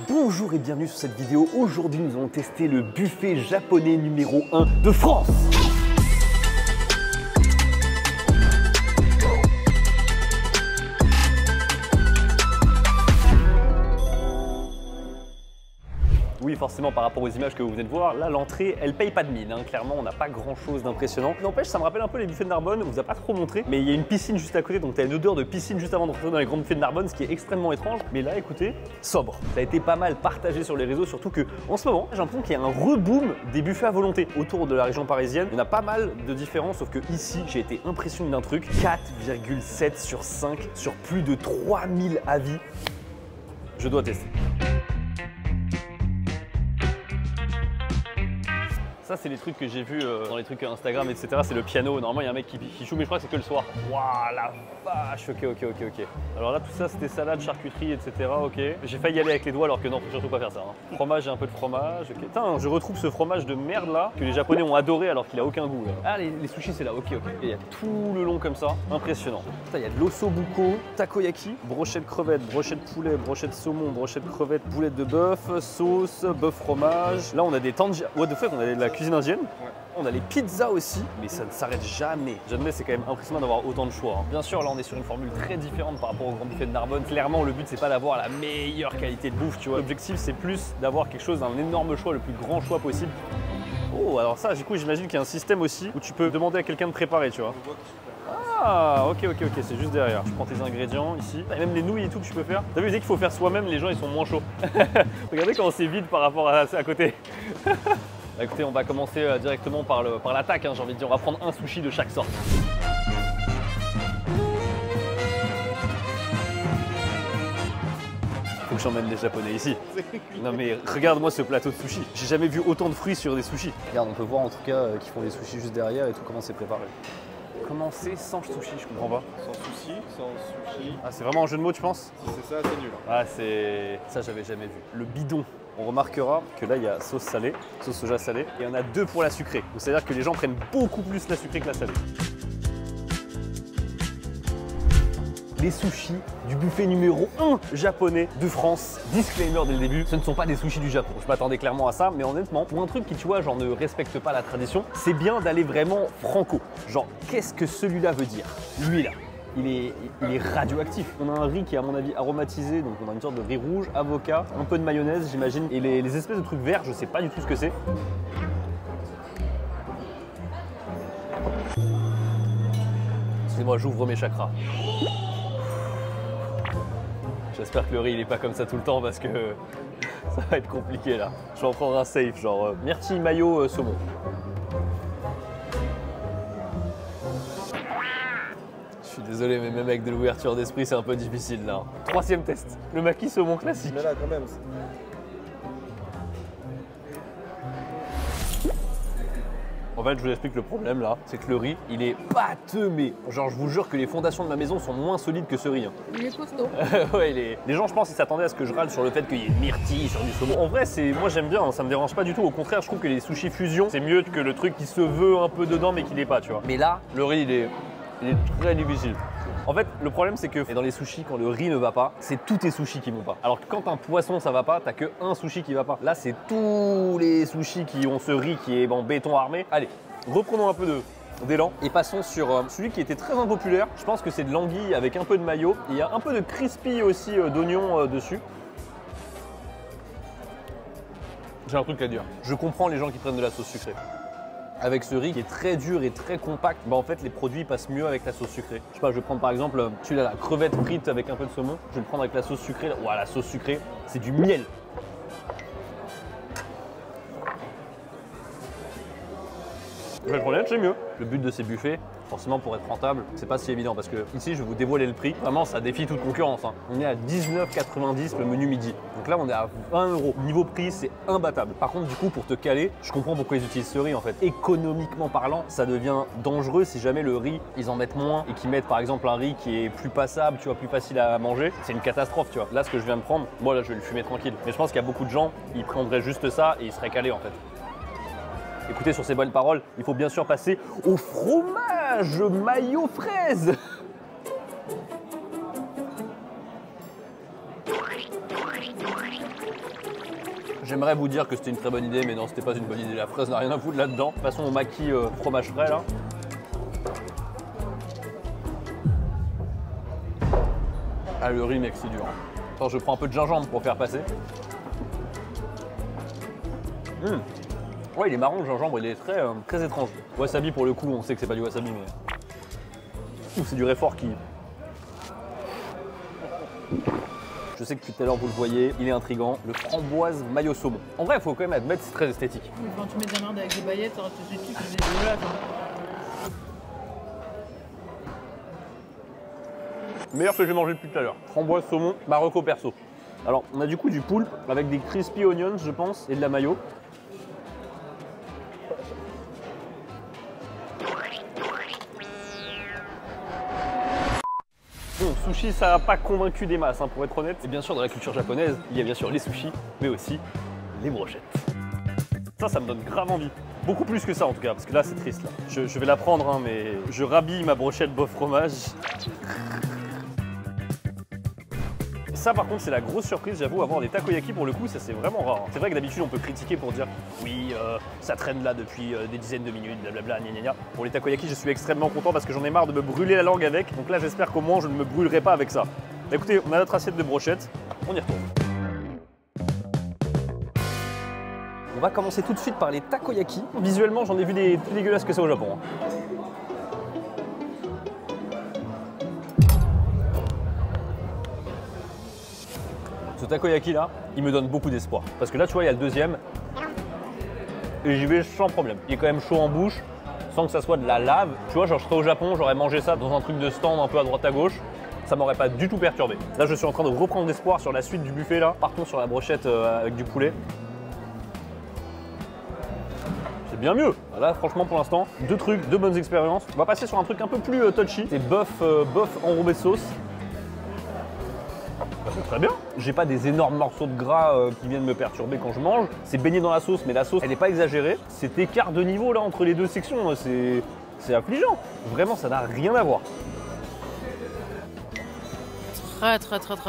Bonjour et bienvenue sur cette vidéo. Aujourd'hui, nous allons tester le buffet japonais numéro 1 de France. Oui, forcément, par rapport aux images que vous venez de voir, là, l'entrée, elle paye pas de mine. Clairement, on n'a pas grand-chose d'impressionnant. N'empêche, ça me rappelle un peu les buffets de Narbonne. On vous a pas trop montré, mais il y a une piscine juste à côté, donc tu as une odeur de piscine juste avant de rentrer dans les grands buffets de Narbonne, ce qui est extrêmement étrange. Mais là, écoutez, sobre. Ça a été pas mal partagé sur les réseaux, surtout que en ce moment, j'ai l'impression qu'il y a un reboom des buffets à volonté autour de la région parisienne. Il y en a pas mal de différences, sauf que ici, j'ai été impressionné d'un truc. 4,7 sur 5 sur plus de 3000 avis. Je dois tester. Ça, c'est les trucs que j'ai vus dans les trucs Instagram, etc. C'est le piano. Normalement, il y a un mec qui joue, mais je crois que c'est que le soir. Waouh, la vache. Ok. Alors là, tout ça, c'était salade, charcuterie, etc. Ok. J'ai failli y aller avec les doigts, alors que non, faut surtout pas faire ça. Fromage et un peu de fromage. Ok. Putain, je retrouve ce fromage de merde là que les Japonais ont adoré, alors qu'il a aucun goût. Là. Ah, les sushis, c'est là. Ok. Et il y a tout le long comme ça. Impressionnant. Putain, il y a de l'ossobuco, takoyaki, brochette crevette, brochette poulet, brochette saumon, brochette crevette, boulette de bœuf, sauce, bœuf fromage. Là, on a des tangia. What the fuck, on a de la cuisine indienne. Ouais. On a les pizzas aussi, mais ça ne s'arrête jamais. Jamais, c'est quand même impressionnant d'avoir autant de choix. Bien sûr, là, on est sur une formule très différente par rapport au grand buffet de Narbonne. Clairement, le but, c'est pas d'avoir la meilleure qualité de bouffe, tu vois. L'objectif, c'est plus d'avoir quelque chose, un énorme choix, le plus grand choix possible. Oh, alors ça, du coup, j'imagine qu'il y a un système aussi où tu peux demander à quelqu'un de préparer, tu vois. Ah, ok, c'est juste derrière. Je prends tes ingrédients ici. Et même les nouilles et tout que tu peux faire. T'as vu, dès qu'il faut faire soi-même, les gens, ils sont moins chauds. Regardez comment c'est vide par rapport à côté. Bah écoutez, on va commencer directement par l'attaque, j'ai envie de dire. On va prendre un sushi de chaque sorte. Faut que j'emmène les Japonais ici. Non mais regarde-moi ce plateau de sushi. J'ai jamais vu autant de fruits sur des sushis. Regarde, on peut voir en tout cas qu'ils font des sushis juste derrière et tout, comment c'est préparé. Comment c'est sans sushi, je comprends pas. Sans sushi. Ah, c'est vraiment un jeu de mots, tu penses? Si c'est ça, c'est nul. Ah, c'est... Ça, j'avais jamais vu. Le bidon. On remarquera que là, il y a sauce salée, sauce soja salée, et il y en a deux pour la sucrée. C'est-à-dire que les gens prennent beaucoup plus la sucrée que la salée. Les sushis du buffet numéro 1 japonais de France. Disclaimer dès le début, ce ne sont pas des sushis du Japon. Je m'attendais clairement à ça, mais honnêtement, pour un truc qui, tu vois, genre ne respecte pas la tradition, c'est bien d'aller vraiment franco. Genre, qu'est-ce que celui-là veut dire? Lui là. Il est radioactif. On a un riz qui est à mon avis aromatisé, donc on a une sorte de riz rouge, avocat, un peu de mayonnaise j'imagine, et les espèces de trucs verts, je sais pas du tout ce que c'est. Excusez-moi, j'ouvre mes chakras. J'espère que le riz il est pas comme ça tout le temps parce que ça va être compliqué là. Je vais en prendre un safe, genre myrtille, mayo, saumon. Je suis désolé, mais même avec de l'ouverture d'esprit, c'est un peu difficile là. Troisième test, le maquis saumon classique. Mais là, quand même. En fait, je vous explique le problème là, c'est que le riz, il est pâteux, mais genre je vous jure que les fondations de ma maison sont moins solides que ce riz. Il est costaud. Ouais, les gens, je pense, ils s'attendaient à ce que je râle sur le fait qu'il y ait une myrtille sur du saumon. En vrai, moi j'aime bien, ça me dérange pas du tout. Au contraire, je trouve que les sushis fusion, c'est mieux que le truc qui se veut un peu dedans mais qui l'est pas, tu vois. Mais là, le riz, il est très difficile. En fait, le problème, c'est que dans les sushis, quand le riz ne va pas, c'est tous tes sushis qui vont pas. Alors que quand un poisson, ça va pas, t'as que un sushi qui va pas. Là, c'est tous les sushis qui ont ce riz qui est en béton armé. Allez, reprenons un peu d'élan et passons sur celui qui était très impopulaire. Je pense que c'est de l'anguille avec un peu de mayo. Il y a un peu de crispy aussi d'oignon dessus. J'ai un truc à dire. Je comprends les gens qui prennent de la sauce sucrée. Avec ce riz qui est très dur et très compact, bah en fait les produits passent mieux avec la sauce sucrée. Je sais pas, je vais prendre par exemple celui-là, la crevette frite avec un peu de saumon. Je vais le prendre avec la sauce sucrée. Ouah, la sauce sucrée, c'est du miel. Je vais être honnête, c'est mieux. Le but de ces buffets, forcément pour être rentable, c'est pas si évident parce que ici je vais vous dévoiler le prix. Vraiment, ça défie toute concurrence. On est à 19,90 le menu midi. Donc là, on est à 20 €. Niveau prix, c'est imbattable. Par contre, du coup, pour te caler, je comprends pourquoi ils utilisent ce riz en fait. Économiquement parlant, ça devient dangereux si jamais le riz, ils en mettent moins et qu'ils mettent par exemple un riz qui est plus passable, tu vois, plus facile à manger. C'est une catastrophe, tu vois. Là, ce que je viens de prendre, moi là, je vais le fumer tranquille. Mais je pense qu'il y a beaucoup de gens, ils prendraient juste ça et ils seraient calés en fait. Écoutez, sur ces bonnes paroles, il faut bien sûr passer au fromage mayo fraise. J'aimerais vous dire que c'était une très bonne idée, mais non, c'était pas une bonne idée. La fraise n'a rien à foutre là-dedans. De toute façon, on maquille fromage frais là. Ah, le riz, mec, c'est dur. Attends, je prends un peu de gingembre pour faire passer. Ouais, il est marrant le gingembre, il est très étrange. Wasabi, pour le coup, on sait que c'est pas du wasabi, mais. C'est du réfort qui. Je sais que depuis tout à l'heure vous le voyez, il est intriguant. Le framboise mayo saumon. En vrai, il faut quand même admettre, c'est très esthétique. Quand tu mets de la merde avec des baguettes, ça reste esthétique, c'est dégueulasse. Meilleur que j'ai mangé depuis tout à l'heure. Framboise saumon, Marocco perso. Alors, on a du coup du poulpe avec des crispy onions, je pense, et de la mayo. Bon, sushi, ça n'a pas convaincu des masses, hein, pour être honnête. Et bien sûr, dans la culture japonaise, il y a bien sûr les sushis, mais aussi les brochettes. Ça me donne grave envie. Beaucoup plus que ça en tout cas, parce que là c'est triste là. Je vais la prendre, hein, mais je rhabille ma brochette beau fromage. Ça par contre c'est la grosse surprise, j'avoue, avoir des takoyaki pour le coup, ça c'est vraiment rare. C'est vrai que d'habitude on peut critiquer pour dire oui, ça traîne là depuis des dizaines de minutes, blablabla, gna gna gna. Pour les takoyaki, je suis extrêmement content parce que j'en ai marre de me brûler la langue avec. Donc là j'espère qu'au moins je ne me brûlerai pas avec ça. Bah, écoutez, on a notre assiette de brochettes, on y retourne. On va commencer tout de suite par les takoyaki. Visuellement, j'en ai vu des plus dégueulasses que ça au Japon. Hein. Ce takoyaki là, il me donne beaucoup d'espoir. Parce que là, tu vois, il y a le deuxième. Et j'y vais sans problème. Il est quand même chaud en bouche, sans que ça soit de la lave. Tu vois, genre je serais au Japon, j'aurais mangé ça dans un truc de stand un peu à droite à gauche. Ça m'aurait pas du tout perturbé. Là, je suis en train de reprendre espoir sur la suite du buffet là. Partons sur la brochette avec du poulet. C'est bien mieux. Là, franchement, pour l'instant, deux trucs, deux bonnes expériences. On va passer sur un truc un peu plus touchy. C'est bœuf enrobé de sauce. Bah, c'est très bien. J'ai pas des énormes morceaux de gras qui viennent me perturber quand je mange. C'est baigné dans la sauce, mais la sauce, elle n'est pas exagérée. Cet écart de niveau là entre les deux sections, c'est affligeant. Vraiment, ça n'a rien à voir. Très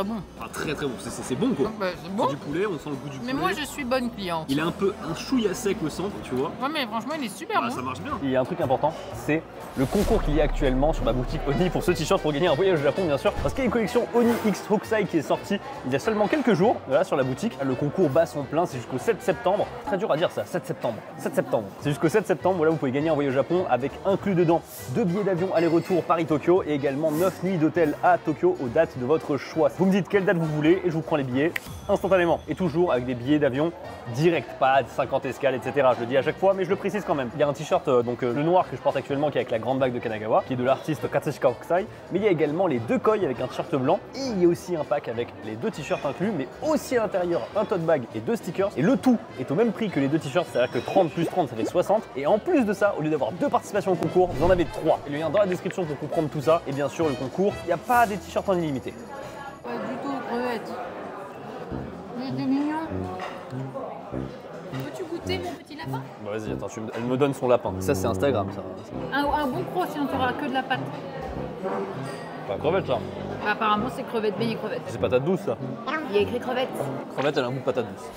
bon. Ah, très bon, c'est bon quoi. Bah, c'est bon. Du poulet, on sent le goût du poulet. Mais moi je suis bonne cliente. Il est un peu un chouïa sec au centre, tu vois. Ouais mais franchement il est super bon. Ça marche bien. Il y a un truc important, c'est le concours qu'il y a actuellement sur ma boutique Oni pour ce t-shirt pour gagner un voyage au Japon bien sûr. Parce qu'il y a une collection Oni X Hokusai qui est sortie il y a seulement quelques jours, là sur la boutique. Le concours bat son plein, c'est jusqu'au 7 septembre. Très dur à dire ça, 7 septembre. 7 septembre. C'est jusqu'au 7 septembre, voilà, vous pouvez gagner un voyage au Japon avec inclus dedans 2 billets d'avion aller-retour Paris-Tokyo et également 9 nuits d'hôtel à Tokyo aux dates de votre choix. Vous me dites quelle date vous voulez et je vous prends les billets instantanément. Et toujours avec des billets d'avion direct, pas de 50 escales, etc. Je le dis à chaque fois, mais je le précise quand même. Il y a un t-shirt, le noir que je porte actuellement, qui est avec la grande bague de Kanagawa, qui est de l'artiste Katsushika Hokusai. Mais il y a également les deux koi avec un t-shirt blanc. Et il y a aussi un pack avec les deux t-shirts inclus, mais aussi à l'intérieur un tote bag et 2 stickers. Et le tout est au même prix que les deux t-shirts, c'est-à-dire que 30 plus 30, ça fait 60. Et en plus de ça, au lieu d'avoir 2 participations au concours, vous en avez 3. Et le lien dans la description pour comprendre tout ça. Et bien sûr, le concours, il n'y a pas des t-shirts en illimité. Pas du tout, crevette. Il était mignon. Peux-tu goûter mon petit lapin? Bah vas-y, attends, elle me donne son lapin. Ça, c'est Instagram, ça. Un bon croc si on t'aura que de la pâte. Pas crevette, ça. Bah, apparemment c'est crevette, beignet crevette. C'est patate douce, ça. Il y a écrit crevette. Crevette, elle a un goût de patate douce.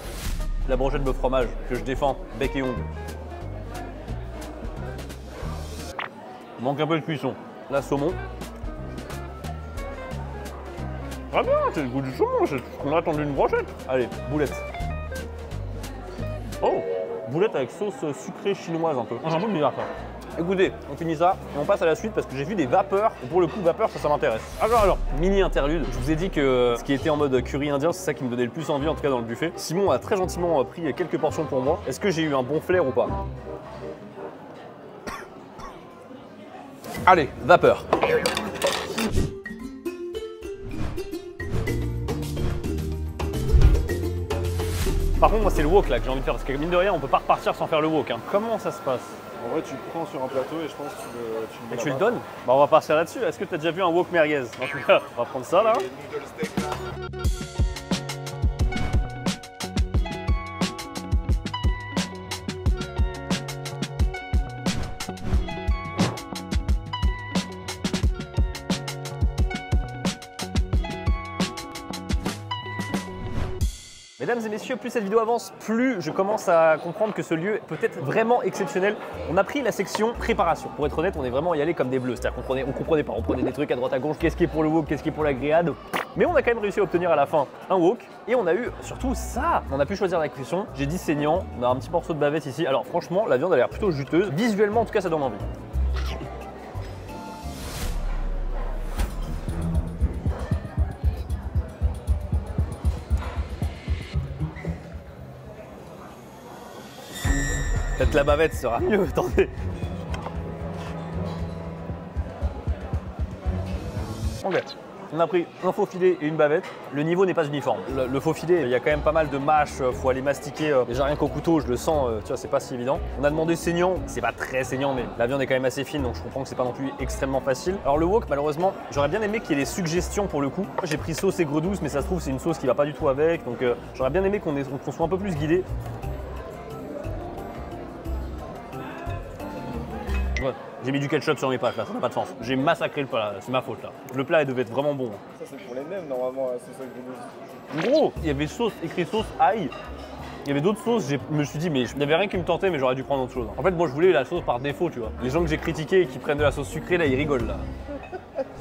La brochette de fromage que je défends, bec et ongle. Il manque un peu de cuisson. La saumon. Ah bien, c'est le goût du saumon, c'est ce qu'on a attendu d'une brochette. Allez, boulette. Oh, boulette avec sauce sucrée chinoise un peu. C'est un peu bizarre ça. Écoutez, on finit ça et on passe à la suite parce que j'ai vu des vapeurs. Et pour le coup, vapeur, ça m'intéresse. Alors, mini interlude. Je vous ai dit que ce qui était en mode curry indien, c'est ça qui me donnait le plus envie, en tout cas dans le buffet. Simon a très gentiment pris quelques portions pour moi. Est-ce que j'ai eu un bon flair ou pas? Allez, vapeur. Par contre, moi, c'est le wok là que j'ai envie de faire parce que mine de rien, on peut pas repartir sans faire le wok. Hein. Comment ça se passe? En vrai, tu le prends sur un plateau et je pense que tu le mets Et tu le là-bas. donnes? Bah, on va partir là-dessus. Est-ce que tu as déjà vu un wok merguez? En tout cas, on va prendre ça là. Et noodle steak là. Mesdames et messieurs, plus cette vidéo avance, plus je commence à comprendre que ce lieu peut être vraiment exceptionnel. On a pris la section préparation. Pour être honnête, on est vraiment y allé comme des bleus. C'est-à-dire qu'on comprenait pas, on prenait des trucs à droite à gauche, qu'est-ce qui est pour le wok, qu'est-ce qui est pour la grillade. Mais on a quand même réussi à obtenir à la fin un wok. Et on a eu surtout ça. On a pu choisir la cuisson. J'ai dit saignant, on a un petit morceau de bavette ici. Alors franchement, la viande a l'air plutôt juteuse. Visuellement, en tout cas, ça donne envie. Peut-être la bavette sera mieux, attendez. Ok, on a pris un faux filet et une bavette. Le niveau n'est pas uniforme. Le faux filet, il y a quand même pas mal de mâches, faut aller mastiquer. Déjà rien qu'au couteau, je le sens, tu vois, c'est pas si évident. On a demandé saignant, c'est pas très saignant, mais la viande est quand même assez fine, donc je comprends que c'est pas non plus extrêmement facile. Alors le wok, malheureusement, j'aurais bien aimé qu'il y ait des suggestions pour le coup. J'ai pris sauce aigre douce, mais ça se trouve c'est une sauce qui va pas du tout avec, donc j'aurais bien aimé qu'on soit un peu plus guidé. Ouais. J'ai mis du ketchup sur mes pâtes là, ça n'a pas de sens. J'ai massacré le plat, c'est ma faute là. Le plat il devait être vraiment bon. Ça c'est pour les mêmes normalement, c'est ça que je Gros, il y avait sauce, écrit sauce ail. Il y avait d'autres sauces, je me suis dit mais il n'y avait rien qui me tentait mais j'aurais dû prendre autre chose. En fait moi je voulais la sauce par défaut tu vois. Les gens que j'ai critiqués et qui prennent de la sauce sucrée là ils rigolent là.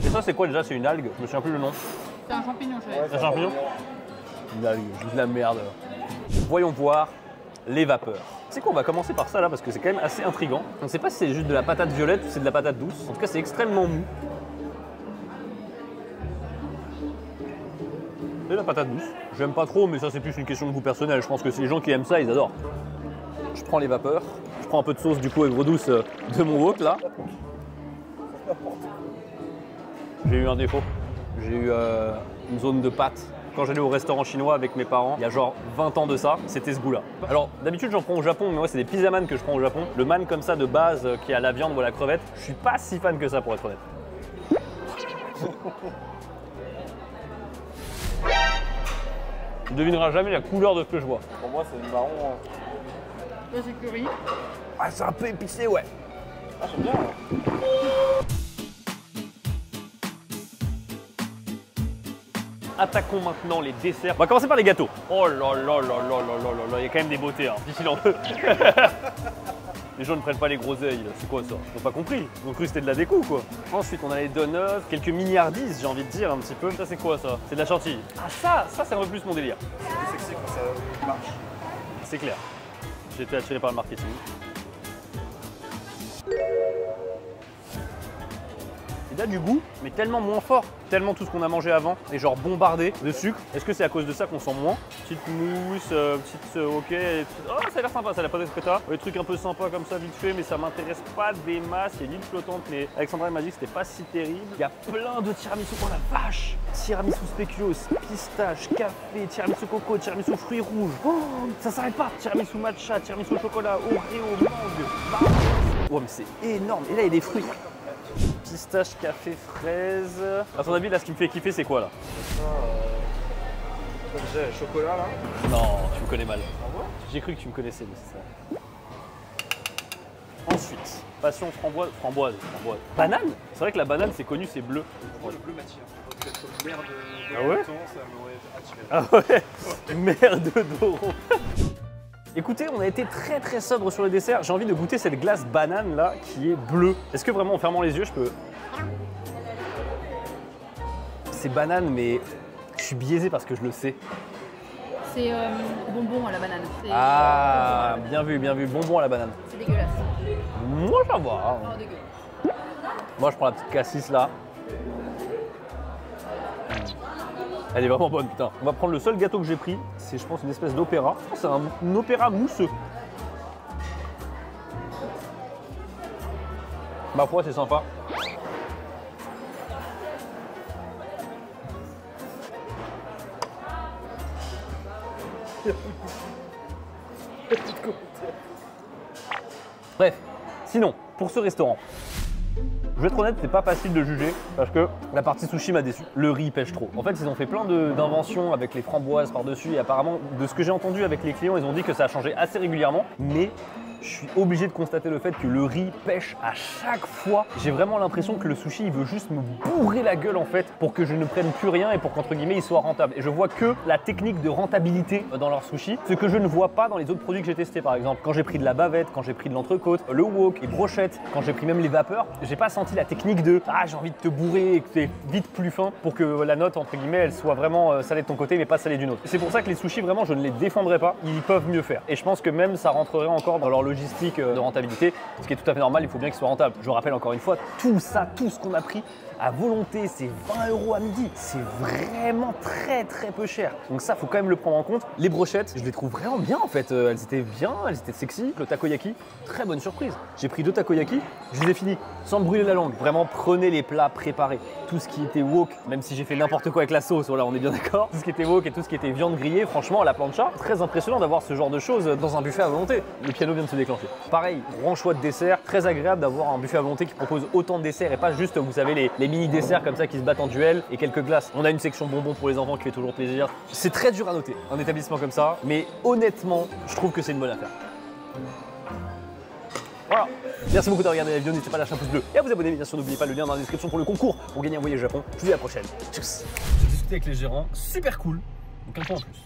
Et ça c'est quoi déjà? C'est une algue? Je me souviens plus le nom. C'est un champignon, je C'est un champignon? Une algue, juste de la merde. Voyons voir les vapeurs. C'est quoi, on va commencer par ça là parce que c'est quand même assez intriguant. On ne sait pas si c'est juste de la patate violette ou c'est de la patate douce. En tout cas, c'est extrêmement mou. Et la patate douce. J'aime pas trop, mais ça c'est plus une question de goût personnel. Je pense que c'est les gens qui aiment ça, ils adorent. Je prends les vapeurs. Je prends un peu de sauce du coup aigre douce de mon wok là. J'ai eu un défaut. J'ai eu une zone de pâte. Quand j'allais au restaurant chinois avec mes parents, il y a genre 20 ans de ça, c'était ce goût-là. Alors d'habitude j'en prends au Japon, mais ouais c'est des pizza man que je prends au Japon. Le man comme ça de base qui a la viande ou la crevette, je suis pas si fan que ça pour être honnête. Tu devineras jamais la couleur de ce que je vois. Pour moi c'est marron. Ça, c'est curry. Ah c'est un peu épicé ouais. Ah j'aime bien. Attaquons maintenant les desserts. On va commencer par les gâteaux. Oh là là là là là là là là, il y a quand même des beautés, hein. Difficile en peu. Les gens ne prennent pas les groseilles, là. C'est quoi ça? Ils n'ont pas compris. Ils ont cru que c'était de la déco quoi. Ensuite on a les donuts, quelques milliardises j'ai envie de dire un petit peu. Ça c'est quoi ça? C'est de la chantilly. Ah ça c'est un peu plus mon délire. C'est plus sexy quand ça marche. C'est clair. J'ai été attiré par le marketing. Il a du goût, mais tellement moins fort. Tellement tout ce qu'on a mangé avant est genre bombardé de sucre. Est-ce que c'est à cause de ça qu'on sent moins? Petite mousse, ok. Oh, ça a l'air sympa, ça a l'air pas d'être pétard. Des trucs un peu sympas comme ça, vite fait, mais ça m'intéresse pas des masses. Il y a l'île flottante, mais Alexandra m'a dit que c'était pas si terrible. Il y a plein de tiramisu, oh la vache! Tiramisu spéculoos, pistache, café, tiramisu coco, tiramisu fruits rouges. Oh, ça s'arrête pas! Tiramisu matcha, tiramisu au chocolat, Oreo, mangue. Oh, mais c'est énorme. Et là, il y a des fruits. Pistache, café, fraise. À ton avis, là, ce qui me fait kiffer, c'est quoi là? Comme j'ai chocolat là. Non, tu me connais mal. J'ai cru que tu me connaissais, mais c'est ça. Ensuite, passion framboise. Banane? C'est vrai que la banane, c'est connu, c'est bleu. Moi le bleu m'attire. Peut-être merde de Ah ouais? ça m'aurait attiré. Ah ouais. Merde d'oro. Écoutez, on a été très très sobre sur le dessert. J'ai envie de goûter cette glace banane là qui est bleue. Est-ce que vraiment en fermant les yeux, je peux... C'est banane, mais je suis biaisé parce que je le sais. C'est bonbon à la banane. Ah, bien vu, bonbon à la banane. C'est dégueulasse. Moi, ça va. Oh, dégueu. Moi, je prends la petite cassis là. Elle est vraiment bonne, putain. On va prendre le seul gâteau que j'ai pris. C'est, je pense, une espèce d'opéra. C'est un opéra mousseux. Ma foi, c'est sympa. Bref, sinon, pour ce restaurant, Je vais être honnête, c'est pas facile de juger parce que la partie sushi m'a déçu. Le riz pêche trop. En fait, ils ont fait plein d'inventions avec les framboises par-dessus et apparemment, de ce que j'ai entendu avec les clients, ils ont dit que ça a changé assez régulièrement. Mais je suis obligé de constater le fait que le riz pêche à chaque fois. J'ai vraiment l'impression que le sushi, il veut juste me bourrer la gueule en fait pour que je ne prenne plus rien et pour qu'entre guillemets, il soit rentable. Et je vois que la technique de rentabilité dans leur sushi, ce que je ne vois pas dans les autres produits que j'ai testés. Par exemple, quand j'ai pris de la bavette, quand j'ai pris de l'entrecôte, le wok, les brochettes, quand j'ai pris même les vapeurs, j'ai pas senti la technique de « Ah, j'ai envie de te bourrer et que tu es vite plus fin pour que la note, entre guillemets, elle soit vraiment salée de ton côté mais pas salée d'une autre. » C'est pour ça que les sushis, vraiment, je ne les défendrai pas. Ils peuvent mieux faire. Et je pense que même ça rentrerait encore dans leur logistique de rentabilité, ce qui est tout à fait normal, il faut bien qu'ils soient rentables. Je rappelle encore une fois, tout ça, tout ce qu'on a pris à volonté, c'est 20 € à midi. C'est vraiment très peu cher. Donc ça, faut quand même le prendre en compte. Les brochettes, je les trouve vraiment bien en fait. Elles étaient bien, elles étaient sexy. Le takoyaki, très bonne surprise. J'ai pris 2 takoyaki, je les ai finis sans me brûler la langue. Vraiment, prenez les plats préparés. Tout ce qui était wok, même si j'ai fait n'importe quoi avec la sauce, voilà, on est bien d'accord. Tout ce qui était wok et tout ce qui était viande grillée, franchement, à la plancha, très impressionnant d'avoir ce genre de choses dans un buffet à volonté. Le piano vient de se déclencher. Pareil, grand choix de dessert, très agréable d'avoir un buffet à volonté qui propose autant de desserts et pas juste, vous savez, les mini desserts comme ça qui se battent en duel et quelques glaces. On a une section bonbons pour les enfants qui fait toujours plaisir. C'est très dur à noter, un établissement comme ça, mais honnêtement, je trouve que c'est une bonne affaire. Voilà. Merci beaucoup d'avoir regardé la vidéo, n'hésitez pas à lâcher un pouce bleu et à vous abonner, bien sûr n'oubliez pas le lien dans la description pour le concours pour gagner un voyage au Japon. Je vous dis à la prochaine. Tchuss. J'ai discuté avec les gérants, super cool, donc un point en plus.